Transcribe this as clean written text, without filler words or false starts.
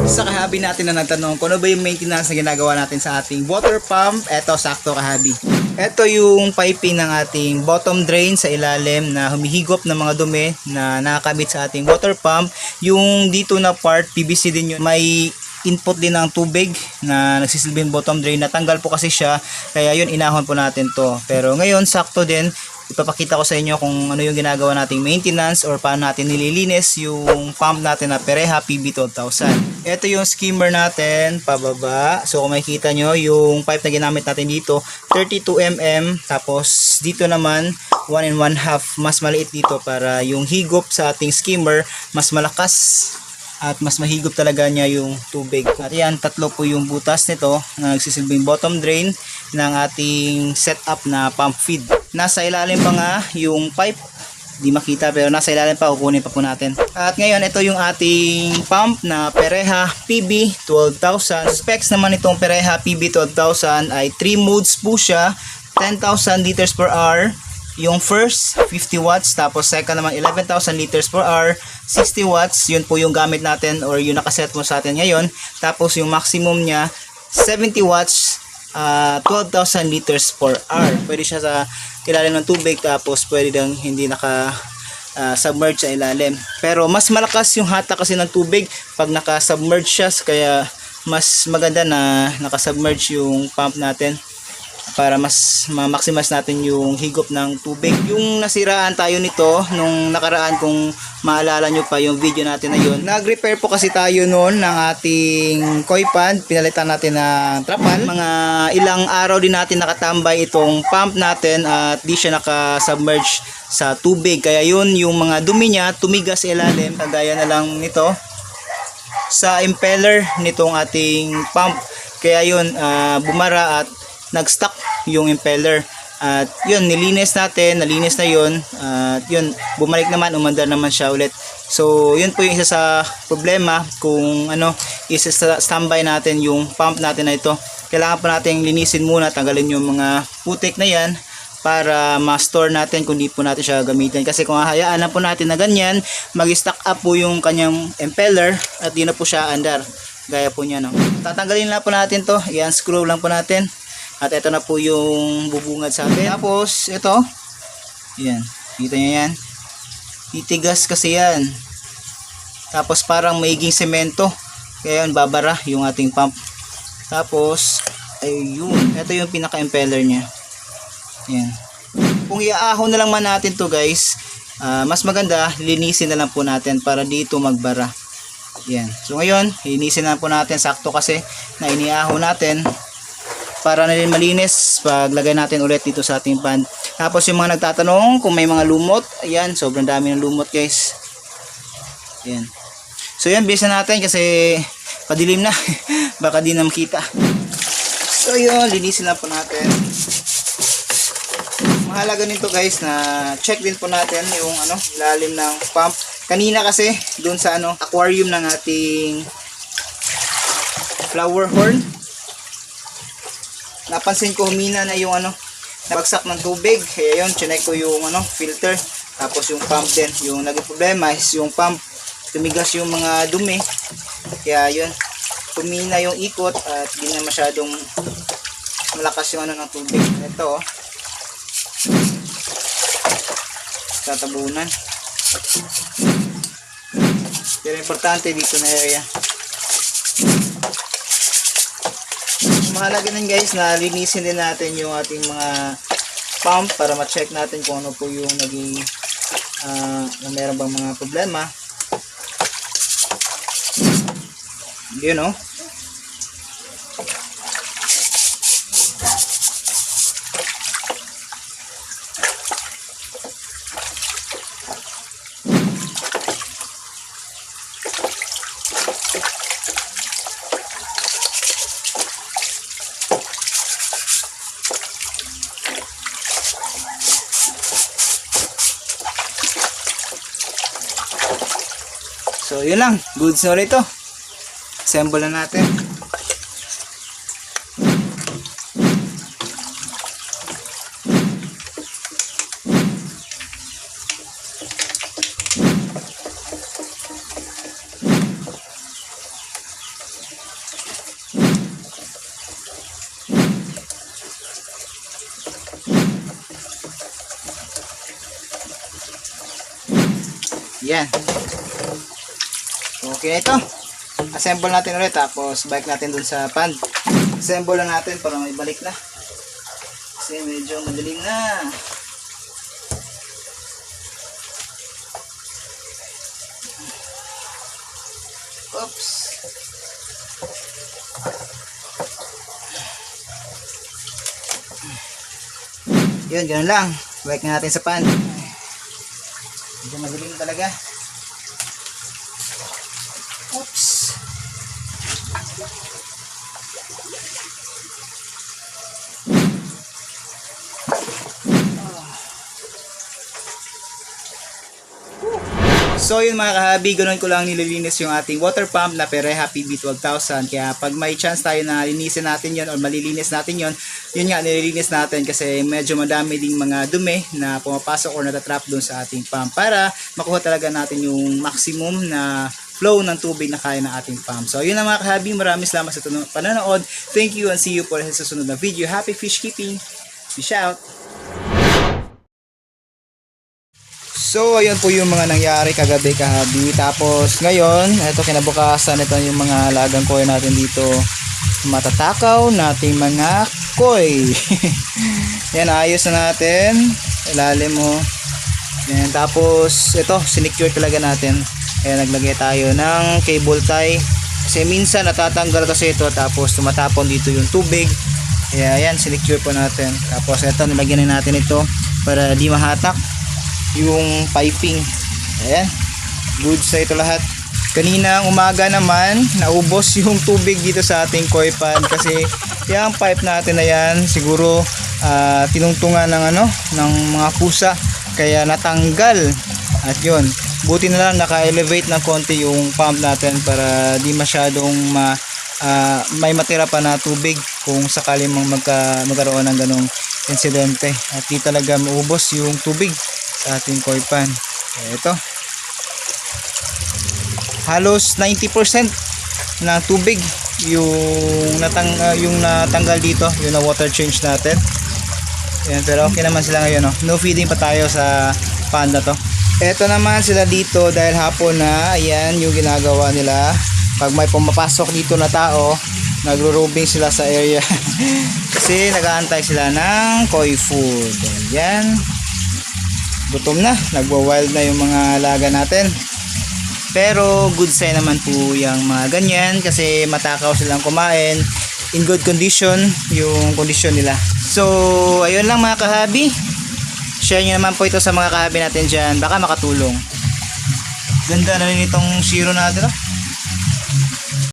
Sa kahabi natin na nagtanong kung ano ba yung maintenance na ginagawa natin sa ating water pump, eto sakto kahabi. Ito yung piping ng ating bottom drain sa ilalim na humihigop ng mga dumi na nakakabit sa ating water pump. Yung dito na part, PVC din yun. May input din ng tubig na nagsisilbing bottom drain. Natanggal po kasi siya, kaya yun inahon po natin to. Pero ngayon sakto din, ipapakita ko sa inyo kung ano yung ginagawa nating maintenance or paano natin nililinis yung pump natin na Pereha PB2000. Ito yung skimmer natin pababa. So kung makikita nyo, yung pipe na ginamit natin dito 32mm, tapos dito naman 1 1/2, mas maliit dito para yung higop sa ating skimmer mas malakas at mas mahigop talaga niya yung tubig. At yan, tatlo po yung butas nito na nagsisilbing bottom drain ng ating setup na pump feed. Nasa ilalim pa nga yung pipe, di makita pero nasa ilalim pa, kukunin pa po natin. At ngayon, ito yung ating pump na Pereha PB12000. Specs naman itong Pereha PB12000 ay 3 modes po siya, 10,000 liters per hour. Yung first 50 watts, tapos second naman 11,000 liters per hour, 60 watts. Yun po yung gamit natin or yung nakaset mo sa atin ngayon. Tapos yung maximum niya 70 watts, 12,000 liters per hour. Pwede siya sa ilalim ng tubig, tapos pwede dang hindi naka submerge sa ilalim. Pero mas malakas yung hata kasi ng tubig pag naka-submerge siya, kaya mas maganda na naka-submerge yung pump natin para mas ma-maximize natin yung higop ng tubig. Yung nasiraan tayo nito nung nakaraan, kung maalala nyo pa yung video natin na yun, nag-repair po kasi tayo noon ng ating koi pad. Pinalitan natin ng trapal. Mga ilang araw din natin nakatambay itong pump natin at di siya naka-submerge sa tubig. Kaya yun, yung mga dumi niya tumigas sa ilalim, kagaya na lang nito sa impeller nitong ating pump. Kaya yun, bumara at nag-stuck yung impeller. At yun, nalinis natin, nalinis na yun. At yun, bumalik naman, umandar naman siya ulit. So yun po yung isa sa problema kung ano, isa-standby natin yung pump natin na ito. Kailangan pa natin linisin muna, tanggalin yung mga putik na yan para ma-store natin kung di po natin siya gamitin. Kasi kung hahayaan na po natin na ganyan, mag-stuck up po yung kanyang impeller at di na po siya andar. Gaya po niya, no? Tatanggalin lang po natin to, i-unscrew lang po natin. At ito na po yung bubungad sa atin. Tapos ito, yan, kita nyo yan, titigas kasi yan. Tapos parang maiging semento, kaya yun, babara yung ating pump. Tapos ayun, ito yung pinaka impeller nya. Yan, kung iaahon na lang man natin to guys, mas maganda linisin na lang po natin para dito magbara. Yan, so ngayon linisin na po natin, sakto kasi na iniahon natin para na rin malinis paglagay natin ulit dito sa ating pan. Tapos yung mga nagtatanong kung may mga lumot, ayan, sobrang dami ng lumot guys. Ayan. So yan, bilisan natin kasi padilim na. Baka di na makita. So yun, linisin lang po natin. Mahalaga nito guys na check din po natin yung ilalim ng pump. Kanina kasi dun sa aquarium ng ating flower horn, napansin ko humina na yung nabagsak ng tubig. Kaya yun, chinek ko yung filter, tapos yung pump din. Yung naging problema is yung pump, tumigas yung mga dumi, kaya yun, humina yung ikot at di na masyadong malakas yung ng tubig. Ito tatabunan, pero importante dito na area. Mahalaga din guys na linisin din natin yung ating mga pump para ma-check natin kung ano po yung naging meron bang mga problema. Yun o. So yun lang, goods na ulit ito. Assemble na natin. Yan. Okay na ito. Assemble natin ulit tapos balik natin dun sa pan. Assemble na natin para may balik na. Kasi medyo madilim na. Oops. Yun, ganun lang. Balik na natin sa pan. Medyo madilim talaga. Oops. So yun mga kahabi, ganoon ko lang nililinis yung ating water pump na Pereha PB12,000. Kaya pag may chance tayo na linisin natin yon o malilinis natin yon, yun nga nililinis natin kasi medyo madami ding mga dumi na pumapasok o natatrap doon sa ating pump para makuha talaga natin yung maximum na flow ng tubig na kaya ng ating pump. So yun na mga kahabi, maraming salamat sa panonood. Thank you and see you po sa susunod na video. Happy fish keeping. Fish out. So, ayun po yung mga nangyari kagabi kahabi. Tapos, ngayon, ito kinabukasan, ito yung mga alagang koi natin dito. Matatakaw nating mga koi. Yan, ayos na natin. Ilalim mo. Yan, tapos, ito, sinicure talaga natin. Ayan, naglagay tayo ng cable tie. Kasi minsan, natatanggal kasi ito. Tapos, tumatapon dito yung tubig. Kaya, ayan, sinicure po natin. Tapos, ito, nilagyan na natin ito para di mahatak yung piping. Ayan, goods na ito lahat. Kanina umaga naman naubos yung tubig dito sa ating koi pan kasi yung pipe natin na yan siguro tinungtungan ng ng mga pusa kaya natanggal. At yun, buti na lang naka-elevate ng konti yung pump natin para di masyadong may matira pa na tubig kung sakali magkaroon ng ganong insidente at di talaga maubos yung tubig sa ating koi pan. Ito, halos 90% ng tubig yung natanggal dito, yung na water change natin. Ayan, pero okay naman sila ngayon, no? No feeding pa tayo sa pan na to. Ito naman sila dito dahil hapon na. Ayan yung ginagawa nila. Pag may pumapasok dito na tao, nagro-roaming sila sa area kasi nag-aantay sila ng koi food. Ayan, gutom na, nagwa-wild na yung mga alaga natin. Pero good sign naman po yung mga ganyan kasi matakaw silang kumain. In good condition yung kondisyon nila. So ayun lang mga kahabi, share nyo naman po ito sa mga kahabi natin dyan, baka makatulong. Ganda na rin itong zero natin, oh.